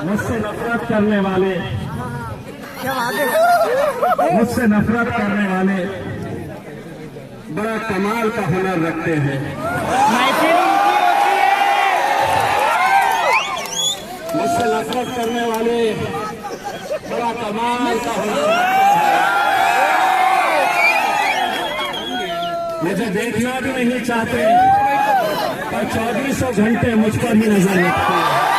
मुझसे नफरत करने वाले बड़ा कमाल का हुनर रखते हैं। मुझसे नफरत करने वाले बड़ा कमाल का हुनर रखते हैं। मुझे देखना भी नहीं चाहते और 2400 घंटे मुझ पर ही नजर रखते हैं।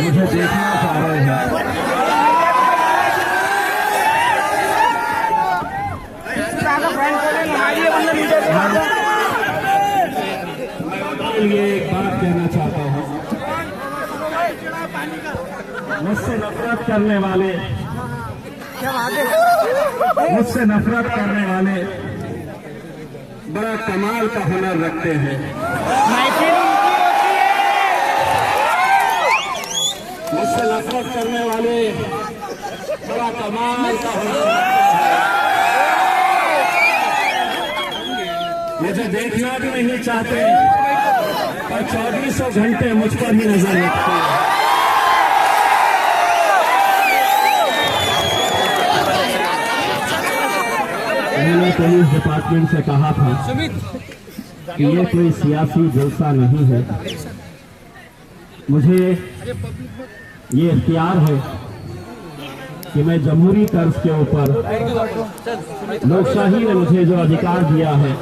मुझे देखना चाह रहे हैं। ये एक बात कहना चाहता हूँ, मुझसे नफरत करने वाले बड़ा कमाल का हुनर रखते हैं। मुझसे नफरत करने वाले बड़ा कमाल का हुनर रखते हैं। मुझे देखना भी नहीं चाहते और 2400 घंटे मुझ पर ही नजर रखते हैं। मैंने पुलिस डिपार्टमेंट से कहा था कि ये कोई सियासी जलसा नहीं है। मुझे ये इख्तियार है कि मैं जमहूरी तर्ज के ऊपर लोकशाही ने मुझे जो अधिकार दिया है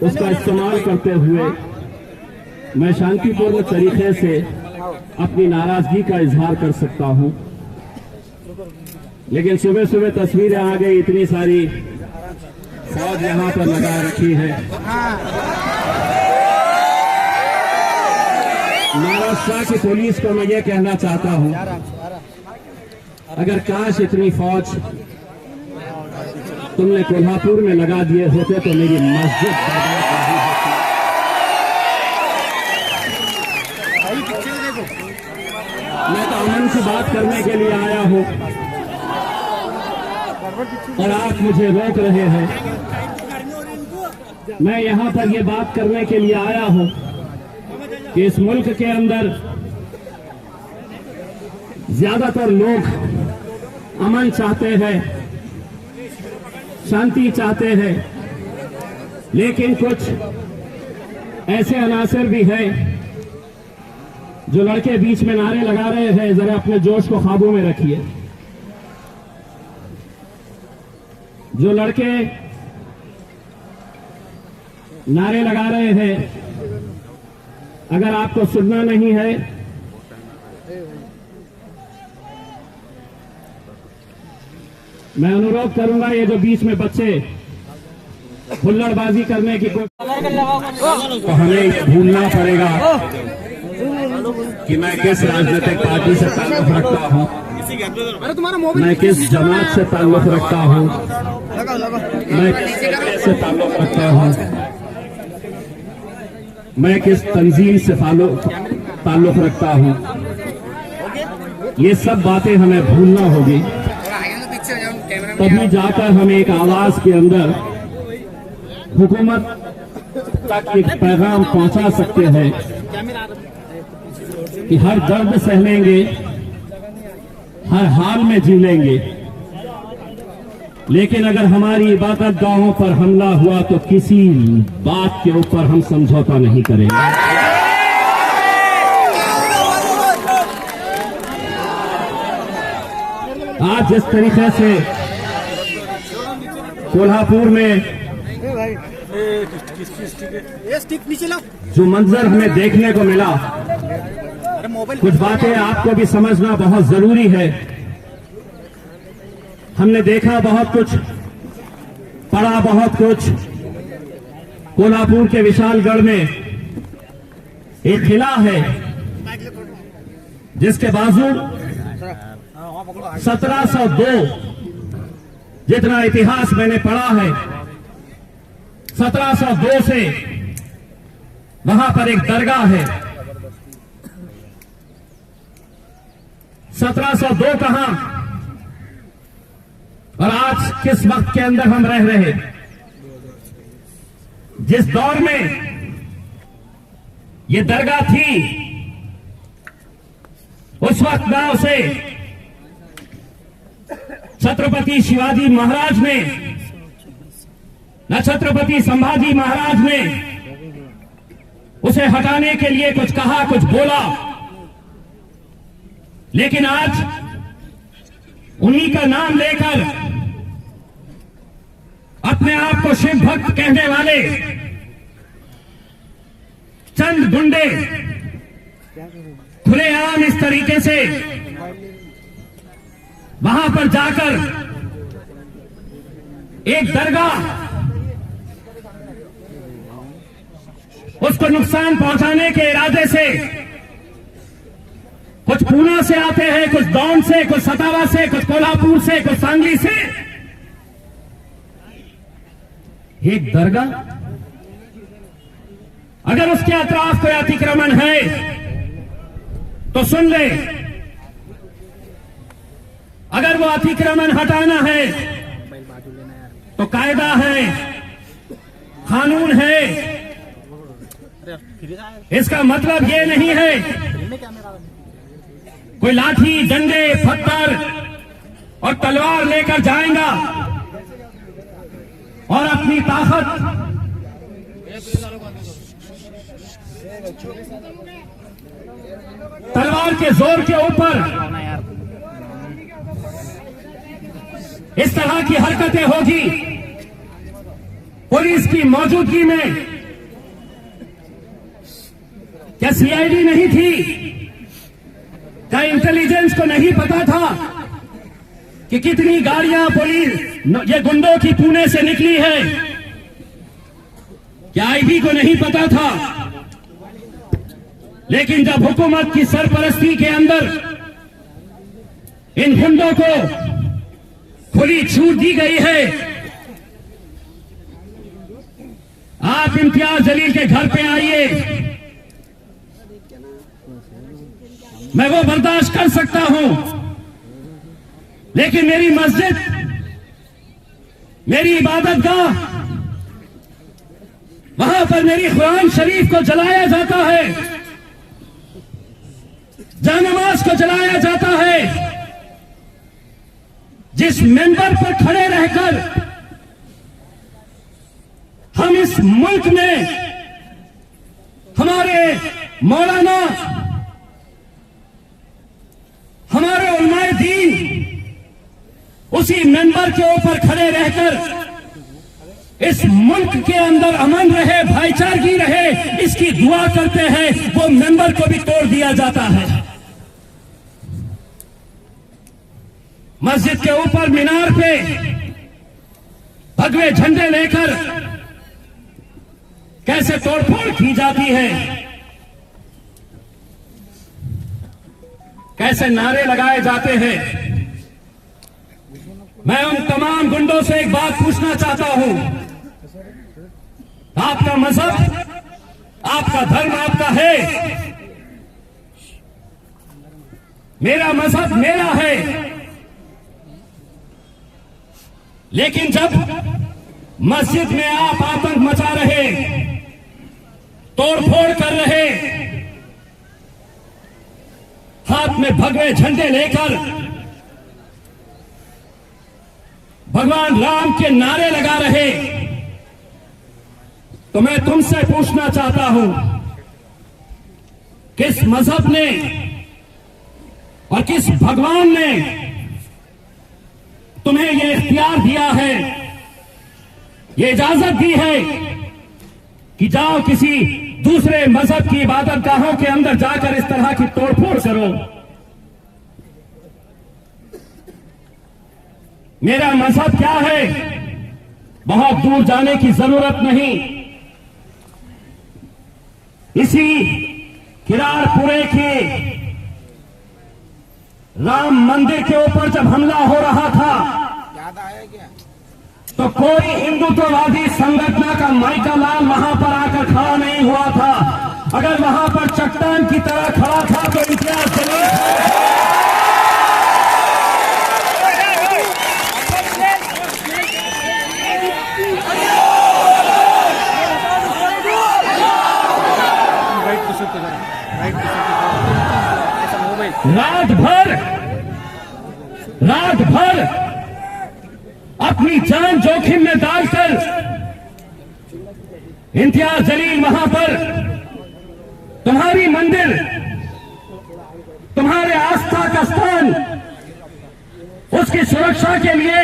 उसका इस्तेमाल करते हुए मैं शांतिपूर्ण तरीके से अपनी नाराजगी का इजहार कर सकता हूं। लेकिन सुबह सुबह तस्वीरें आ गई, इतनी सारी फौज यहां पर लगा रखी है। महाराष्ट्र की पुलिस को मैं ये कहना चाहता हूं, अगर काश इतनी फौज तुमने कोल्हापुर में लगा दिए होते तो मेरी मस्जिद बर्बाद नहीं होती। मैं तो अमन से बात करने के लिए आया हूं और आप मुझे रोक रहे हैं। मैं यहां पर ये बात करने के लिए आया हूं कि इस मुल्क के अंदर ज्यादातर लोग अमन चाहते हैं, शांति चाहते हैं, लेकिन कुछ ऐसे अनासर भी हैं जो लड़के बीच में नारे लगा रहे हैं। जरा अपने जोश को काबू में रखिए। जो लड़के नारे लगा रहे हैं, अगर आपको सुनना नहीं है मैं अनुरोध करूंगा, ये जो बीच में बच्चे हुल्लड़बाजी करने की तो हमें भूलना पड़ेगा कि मैं किस राजनीतिक पार्टी से ताल्लुक रखता हूं, मैं किस जमात से ताल्लुक रखता हूं, मैं किस से ताल्लुक रखता हूं, मैं किस तंजीम से ताल्लुक रखता हूं। ये सब बातें हमें भूलना होगी, तभी जाकर हम एक आवाज के अंदर हुकूमत तक एक पैगाम पहुंचा सकते हैं कि हर दर्द सहलेंगे, हर हाल में जी लेंगे, लेकिन अगर हमारी इबादत गाहों पर हमला हुआ तो किसी बात के ऊपर हम समझौता नहीं करेंगे। आज जिस तरीके से कोल्हापुर में जो मंजर हमें देखने को मिला, कुछ बातें आपको भी समझना बहुत जरूरी है। हमने देखा बहुत कुछ, पढ़ा बहुत कुछ। कोल्हापुर के विशालगढ़ में एक किला है जिसके बाजू 1702, जितना इतिहास मैंने पढ़ा है, 1702 से वहां पर एक दरगाह है। 1702 कहां और आज किस वक्त के अंदर हम रह रहे हैं। जिस दौर में ये दरगाह थी, उस वक्त ना उसे छत्रपति शिवाजी महाराज ने, न छत्रपति संभाजी महाराज ने उसे हटाने के लिए कुछ कहा, कुछ बोला। लेकिन आज उन्हीं का नाम लेकर अपने आप को शिव भक्त कहने वाले चंद गुंडे खुलेआम इस तरीके से वहां पर जाकर एक दरगाह, उसको नुकसान पहुंचाने के इरादे से, कुछ पूना से आते हैं, कुछ दौंड से, कुछ सतावा से, कुछ कोल्हापुर से, कुछ सांगली से, एक दरगाह, अगर उसके अतराफ कोई अतिक्रमण है तो सुन ले, अगर वो अतिक्रमण हटाना है तो कायदा है, कानून है। इसका मतलब ये नहीं है कोई लाठी, डंडे, पत्थर और तलवार लेकर जाएगा और अपनी ताकत तलवार के जोर के ऊपर इस तरह की हरकतें होगी। पुलिस की मौजूदगी में क्या सीआईडी नहीं थी? क्या इंटेलिजेंस को नहीं पता था कि कितनी गाड़ियां पुलिस ये गुंडों की पुणे से निकली है? क्या आईबी को नहीं पता था? लेकिन जब हुकूमत की सरपरस्ती के अंदर इन गुंडों को खुली छूट दी गई है, आप इम्तियाज जलील के घर पे आइए, मैं वो बर्दाश्त कर सकता हूं। लेकिन मेरी मस्जिद, मेरी इबादतगाह, वहां पर मेरी कुरान शरीफ को जलाया जाता है, जानमाज को जलाया जाता है। जिस मेंबर पर खड़े रहकर हम इस मुल्क में हमारे मौलाना, हमारे उलमाए दीन उसी मेंबर के ऊपर खड़े रहकर इस मुल्क के अंदर अमन रहे, भाईचारगी रहे, इसकी दुआ करते हैं, वो मेंबर को भी तोड़ दिया जाता है। मस्जिद के ऊपर मीनार पे भगवे झंडे लेकर कैसे तोड़फोड़ की जाती है, कैसे नारे लगाए जाते हैं। मैं उन तमाम गुंडों से एक बात पूछना चाहता हूं, आपका मजहब, आपका धर्म आपका है, मेरा मजहब मेरा है। लेकिन जब मस्जिद में आप आतंक मचा रहे, तोड़फोड़ कर रहे, हाथ में भगवे झंडे लेकर भगवान राम के नारे लगा रहे, तो मैं तुमसे पूछना चाहता हूं, किस मजहब ने और किस भगवान ने तुम्हें यह इख्तियार दिया है, ये इजाजत दी है कि जाओ किसी दूसरे मजहब की इबादतगाहों के अंदर जाकर इस तरह की तोड़फोड़ करो? मेरा मजहब क्या है, बहुत दूर जाने की जरूरत नहीं। इसी किरारपुरे के राम मंदिर के ऊपर जब हमला हो रहा था, याद आया क्या? तो कोई हिंदुत्ववादी संगठन का माइका लाल वहां पर आकर खड़ा नहीं हुआ था। अगर वहां पर चट्टान की तरह खड़ा था तो इम्तियाज जलील रात भर अपनी जान जोखिम में डालकर इम्तियाज जलील वहां पर तुम्हारी मंदिर, तुम्हारे आस्था का स्थान, उसकी सुरक्षा के लिए,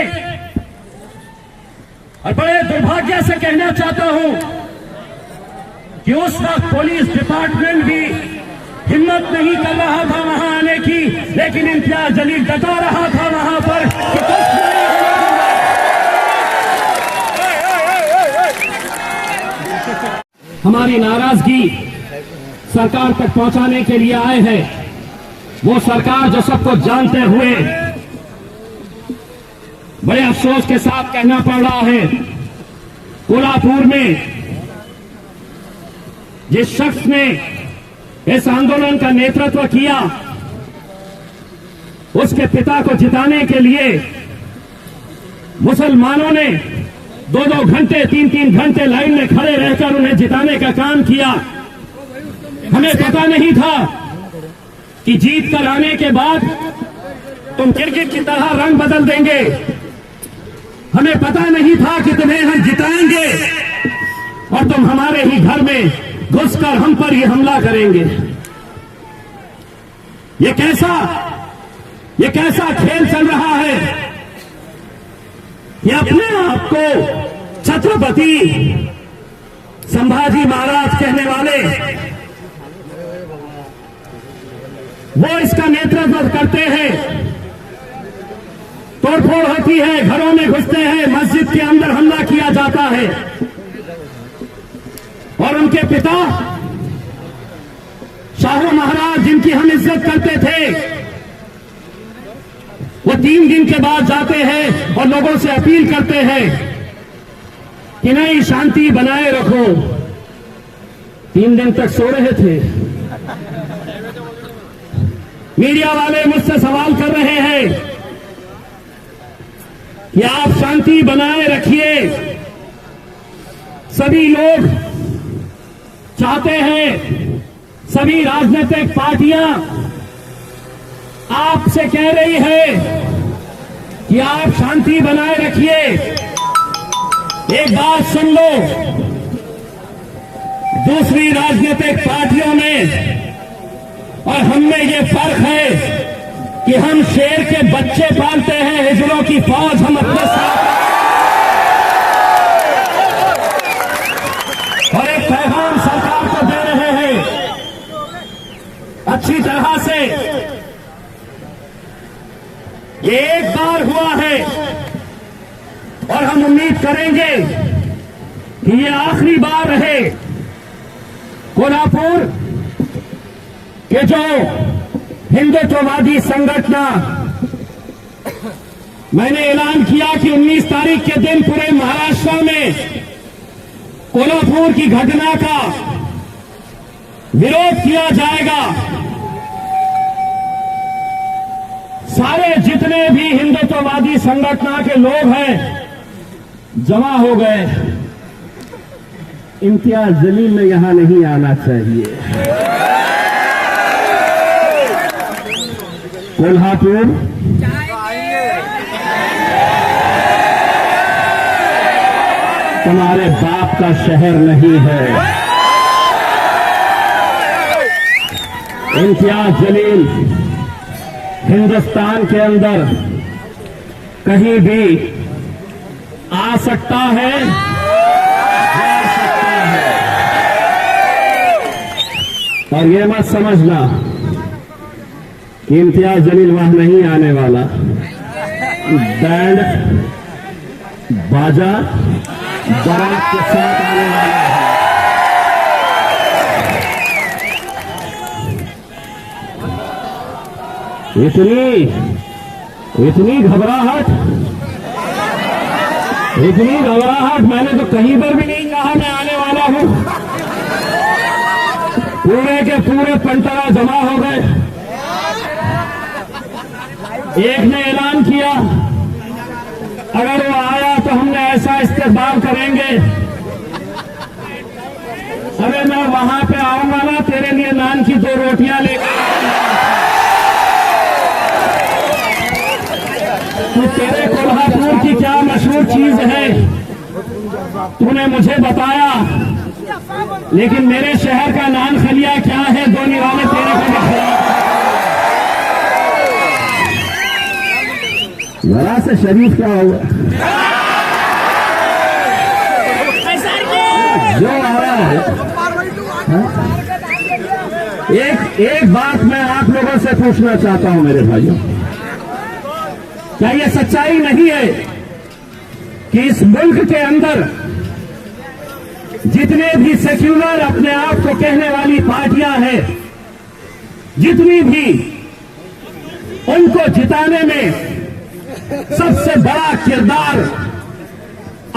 और बड़े दुर्भाग्य से कहना चाहता हूं कि उस वक्त पुलिस डिपार्टमेंट भी हिम्मत नहीं कर रहा था वहां आने की, लेकिन इम्तियाज जलील डटा रहा था वहां पर कि कुछ नहीं होगा। हमारी नाराजगी सरकार तक पहुंचाने के लिए आए हैं। वो सरकार जो सबको जानते हुए बड़े अफसोस के साथ कहना पड़ रहा है, कोल्हापुर में जिस शख्स ने इस आंदोलन का नेतृत्व किया, उसके पिता को जिताने के लिए मुसलमानों ने 2-2 घंटे 3-3 घंटे लाइन में खड़े रहकर उन्हें जिताने का काम किया। हमें पता नहीं था कि जीत कर आने के बाद तुम गिरगिट की तरह रंग बदल देंगे। हमें पता नहीं था कि तुम्हें हम जिताएंगे और तुम हमारे ही घर में घुसकर हम पर ही हमला करेंगे। ये कैसा खेल चल रहा है? ये अपने आप को छत्रपति संभाजी महाराज कहने वाले वो इसका नेतृत्व करते हैं। तोड़फोड़ होती है, घरों में घुसते हैं, मस्जिद के अंदर हमला किया जाता है और उनके पिता शाहू महाराज, जिनकी हम इज्जत करते थे, वो 3 दिन के बाद जाते हैं और लोगों से अपील करते हैं कि नहीं, शांति बनाए रखो। 3 दिन तक सो रहे थे। मीडिया वाले मुझसे सवाल कर रहे हैं कि आप शांति बनाए रखिए। सभी लोग चाहते हैं, सभी राजनीतिक पार्टियां आपसे कह रही है कि आप शांति बनाए रखिए। एक बात सुन लो, दूसरी राजनीतिक पार्टियों में और हम में ये फर्क है कि हम शेर के बच्चे पालते हैं, हिजड़ों की फौज हम अपने साथ। और एक पैगाम सरकार को दे रहे हैं अच्छी तरह से। ये एक बार हुआ है और हम उम्मीद करेंगे कि ये आखिरी बार रहे। कोल्हापुर के जो हिंदुत्ववादी संगठन, मैंने ऐलान किया कि 19 तारीख के दिन पूरे महाराष्ट्र में कोल्हापुर की घटना का विरोध किया जाएगा। सारे जितने भी हिंदुत्ववादी संगठन के लोग हैं जमा हो गए। इम्तियाज जलील ने यहां नहीं आना चाहिए। कोल्हापुर तुम्हारे बाप का शहर नहीं है। इम्तियाज जलील हिंदुस्तान के अंदर कहीं भी आ सकता है, जा सकता है। और ये मत समझना कि इम्तियाज जलील वहां नहीं आने वाला। बैंड बाजा बारात के साथ आने वाला है। इतनी घबराहट मैंने तो कहीं पर भी नहीं कहा मैं आने वाला हूं। पूरे के पूरे पंटरा जमा हो गए। एक ने ऐलान किया अगर वो आया तो हमने ऐसा इस्तेमाल करेंगे। अरे मैं वहां पे आऊंगा ना, तेरे लिए नान की 2 रोटियां लेकर तो तेरे कोल्हापुर की क्या मशहूर चीज है तूने मुझे बताया, लेकिन मेरे शहर का नान खलिया क्या है 2 निवाले तेरे को दिखाया। जरा से शरीफ क्या हुआ जो आ रहा है। एक बात मैं आप लोगों से पूछना चाहता हूं मेरे भाइयों, क्या ये सच्चाई नहीं है कि इस मुल्क के अंदर जितने भी सेक्युलर अपने आप को कहने वाली पार्टियां हैं, जितनी भी, उनको जिताने में सबसे बड़ा किरदार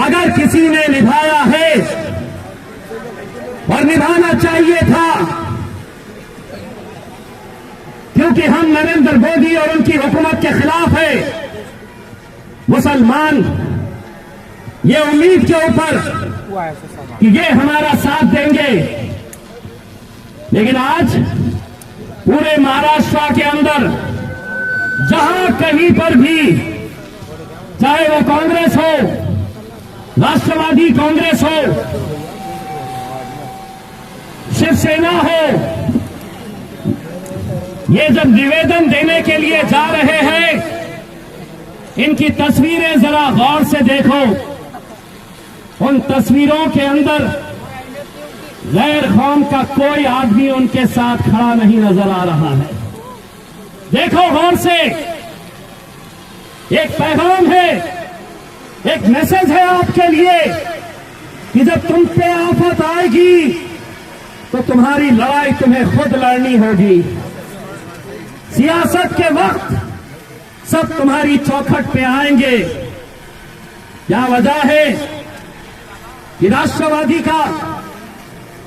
अगर किसी ने निभाया है और निभाना चाहिए था, क्योंकि हम नरेंद्र मोदी और उनकी हुकूमत के खिलाफ है, मुसलमान ये उम्मीद के ऊपर कि ये हमारा साथ देंगे। लेकिन आज पूरे महाराष्ट्र के अंदर जहां कहीं पर भी, चाहे वो कांग्रेस हो, राष्ट्रवादी कांग्रेस हो, शिवसेना हो, ये जब निवेदन देने के लिए जा रहे हैं, इनकी तस्वीरें जरा गौर से देखो। उन तस्वीरों के अंदर गैर कौम का कोई आदमी उनके साथ खड़ा नहीं नजर आ रहा है। देखो गौर से, एक पैगाम है, एक मैसेज है आपके लिए कि जब तुम पे आफत आएगी तो तुम्हारी लड़ाई तुम्हें खुद लड़नी होगी। सियासत के वक्त सब तुम्हारी चौखट पे आएंगे। क्या वजह है कि राष्ट्रवादी का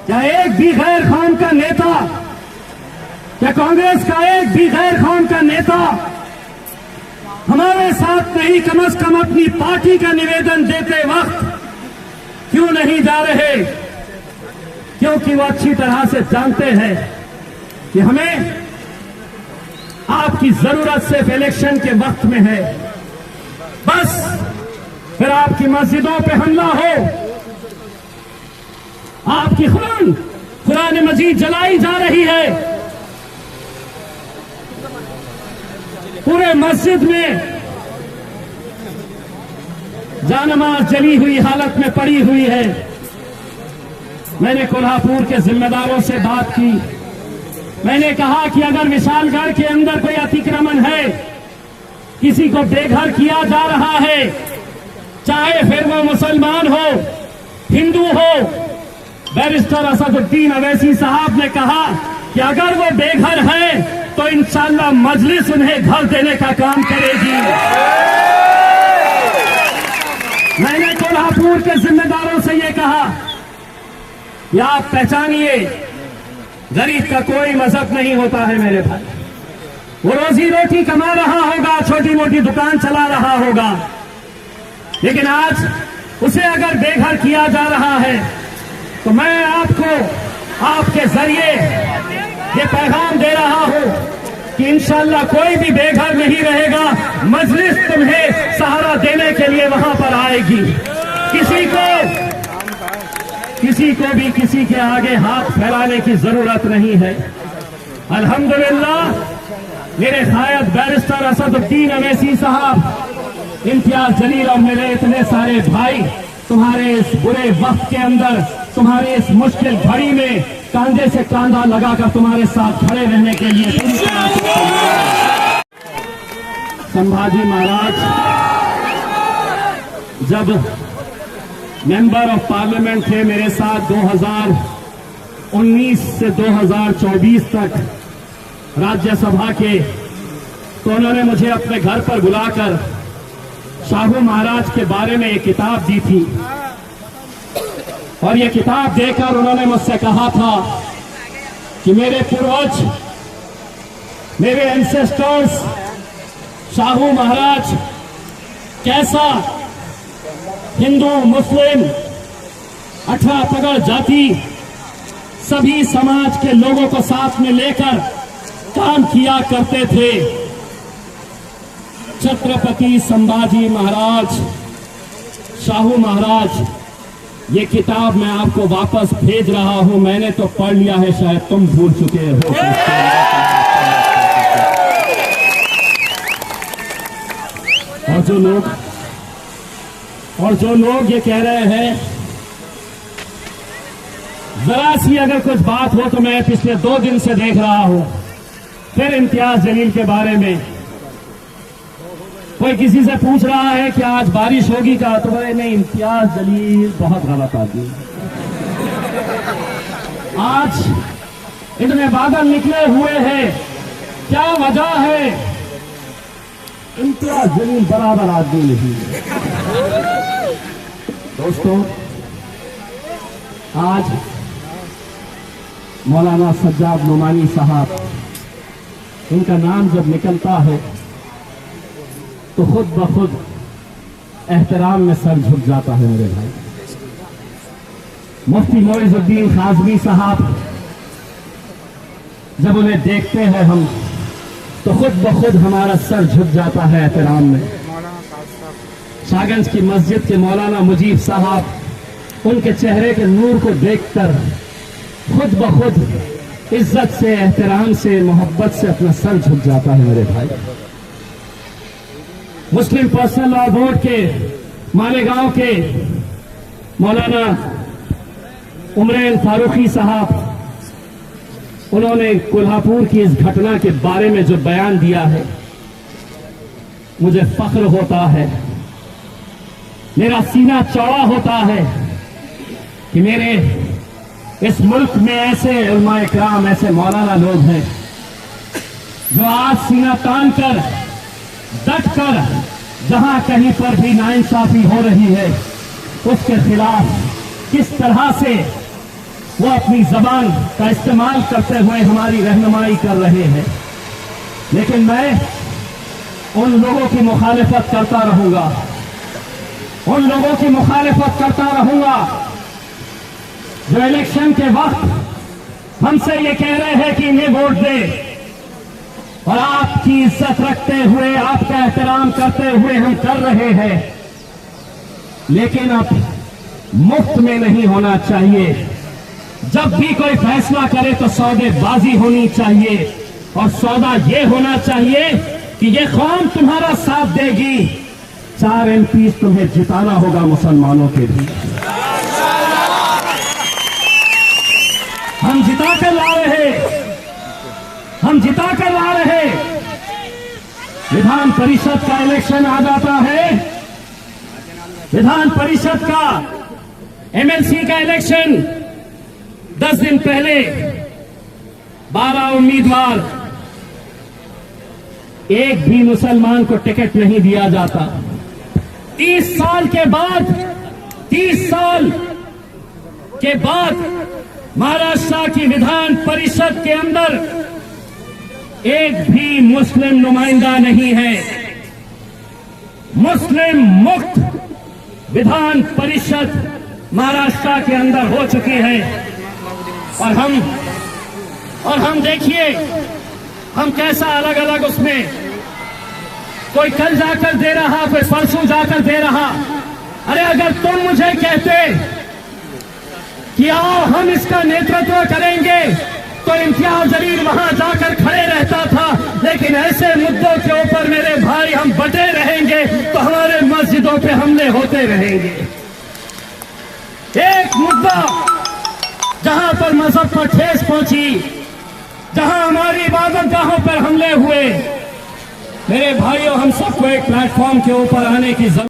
क्या एक भी गैर कौम का नेता, क्या कांग्रेस का एक भी गैर कौम का नेता हमारे साथ नहीं, कम से कम अपनी पार्टी का निवेदन देते वक्त क्यों नहीं जा रहे? क्योंकि वो अच्छी तरह से जानते हैं कि हमें आपकी जरूरत सिर्फ इलेक्शन के वक्त में है। बस फिर आपकी मस्जिदों पे हमला हो, आपकी कुरान मजीद जलाई जा रही है, पूरे मस्जिद में जानमाज जली हुई हालत में पड़ी हुई है। मैंने कोल्हापुर के जिम्मेदारों से बात की। मैंने कहा कि अगर विशालगढ़ के अंदर कोई अतिक्रमण है, किसी को बेघर किया जा रहा है, चाहे फिर वो मुसलमान हो, हिंदू हो, बैरिस्टर असदुद्दीन अवैसी साहब ने कहा कि अगर वो बेघर है तो इंशाअल्लाह मजलिस उन्हें घर देने का काम करेगी। मैंने कोल्हापुर के जिम्मेदारों से ये कहा कि आप पहचानिए, गरीब का कोई मजहब नहीं होता है मेरे भाई। वो रोजी रोटी कमा रहा होगा, छोटी मोटी दुकान चला रहा होगा, लेकिन आज उसे अगर बेघर किया जा रहा है तो मैं आपको आपके जरिए ये पैगाम दे रहा हूं कि इंशाअल्लाह कोई भी बेघर नहीं रहेगा। मजलिस तुम्हें सहारा देने के लिए वहां पर आएगी। किसी को भी किसी के आगे हाथ फैलाने की जरूरत नहीं है। अल्हम्दुलिल्लाह मेरे शायद बैरिस्टर असदुद्दीन अवैसी साहब, इम्तियाज जलील और मेरे इतने सारे भाई तुम्हारे इस बुरे वक्त के अंदर, तुम्हारे इस मुश्किल घड़ी में कांधे से कांधा लगाकर तुम्हारे साथ खड़े रहने के लिए संभाजी महाराज जब मेंबर ऑफ पार्लियामेंट थे मेरे साथ 2019 से 2024 तक राज्यसभा के, तो उन्होंने मुझे अपने घर पर बुलाकर शाहू महाराज के बारे में एक किताब दी थी और ये किताब देकर उन्होंने मुझसे कहा था कि मेरे पूर्वज, मेरे एंसेस्टर्स शाहू महाराज कैसा हिंदू, मुस्लिम, 18 पगड़ जाति सभी समाज के लोगों को साथ में लेकर काम किया करते थे। छत्रपति संभाजी महाराज, शाहू महाराज, ये किताब मैं आपको वापस भेज रहा हूं। मैंने तो पढ़ लिया है, शायद तुम भूल चुके हो। और जो लोग ये कह रहे हैं, जरा सी अगर कुछ बात हो तो मैं पिछले 2 दिन से देख रहा हूं, फिर इम्तियाज जलील के बारे में कोई किसी से पूछ रहा है कि आज बारिश होगी क्या, तो बोले नहीं, इम्तियाज जलील बहुत गलत आदमी। आज इतने बादल निकले हुए हैं, क्या वजह है? इम्तियाज जलील बराबर आदमी नहीं है। दोस्तों, आज मौलाना सज्जाद नुमानी साहब, इनका नाम जब निकलता है तो खुद ब खुद एहतराम में सर झुक जाता है मेरे भाई। मुफ्ती मोइजुद्दीन खाजमी साहब, जब उन्हें देखते हैं हम तो खुद ब खुद हमारा सर झुक जाता है एहतराम में। शाहगंज की मस्जिद के मौलाना मुजीब साहब, उनके चेहरे के नूर को देखकर खुद ब खुद इज्जत से, एहतराम से, मोहब्बत से अपना सर झुक जाता है मेरे भाई। मुस्लिम पर्सनल लॉ बोर्ड के मालेगांव के मौलाना उमरैन फारूकी साहब, उन्होंने कोल्हापुर की इस घटना के बारे में जो बयान दिया है, मुझे फख्र होता है, मेरा सीना चौड़ा होता है कि मेरे इस मुल्क में ऐसे उलमा इकराम, ऐसे मौलाना लोग हैं जो आज सीना तान कर, डट कर, जहां कहीं पर भी नाइंसाफी हो रही है उसके खिलाफ किस तरह से वो अपनी जबान का इस्तेमाल करते हुए हमारी रहनुमाई कर रहे हैं। लेकिन मैं उन लोगों की मुखालिफत करता रहूंगा, उन लोगों की मुखालिफत करता रहूंगा जो इलेक्शन के वक्त हमसे ये कह रहे हैं कि इन्हें वोट दे, और आपकी इज्जत रखते हुए, आपका एहतराम करते हुए हम कर रहे हैं। लेकिन अब मुफ्त में नहीं होना चाहिए। जब भी कोई फैसला करे तो सौदेबाजी होनी चाहिए, और सौदा ये होना चाहिए कि ये कौम तुम्हारा साथ देगी। 4 MP तुम्हें जिताना होगा मुसलमानों के भी। हम जिता कर ला रहे, हम जिता कर ला रहे। विधान परिषद का इलेक्शन आ जाता है, विधान परिषद का, MLC का इलेक्शन 10 दिन पहले 12 उम्मीदवार, एक भी मुसलमान को टिकट नहीं दिया जाता। 30 साल के बाद, 30 साल के बाद महाराष्ट्र की विधान परिषद के अंदर एक भी मुस्लिम नुमाइंदा नहीं है। मुस्लिम मुक्त विधान परिषद महाराष्ट्र के अंदर हो चुकी है। और हम देखिए हम कैसा अलग अलग उसमें, कोई कल जाकर दे रहा, कोई परसों जाकर दे रहा। अरे अगर तुम मुझे कहते कि आओ हम इसका नेतृत्व करेंगे तो इम्तियाज जलील वहां जाकर खड़े रहता था। लेकिन ऐसे मुद्दों के ऊपर मेरे भाई हम बटे रहेंगे तो हमारे मस्जिदों पे हमले होते रहेंगे। एक मुद्दा जहां पर मजहब को ठेस पहुंची, जहां हमारी इबादत गाहों पर हमले हुए, मेरे भाइयों, हम सबको एक प्लेटफॉर्म के ऊपर आने की जरूरत